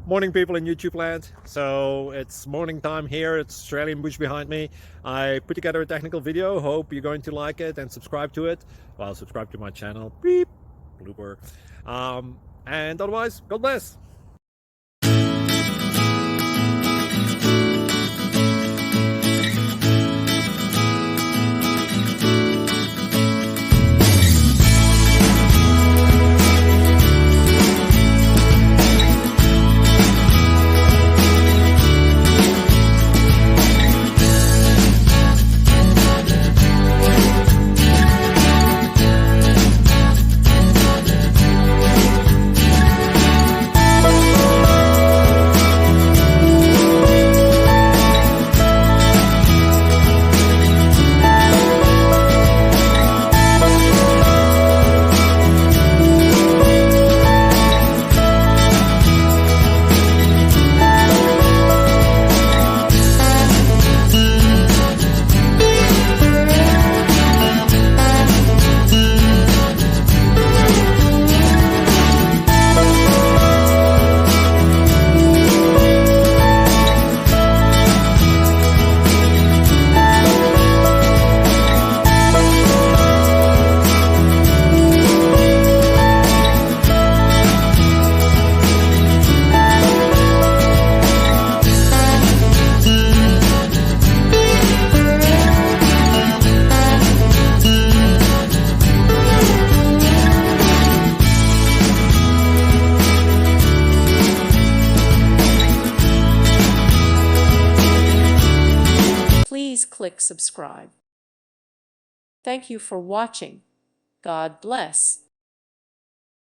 Morning, people in YouTube land. So it's morning time here. It's Australian bush behind me. I put together a technical video. Hope you're going to like it and subscribe to it. Well, subscribe to my channel. Beep, blooper. And otherwise, God bless. Please click subscribe. Thank you for watching. God bless.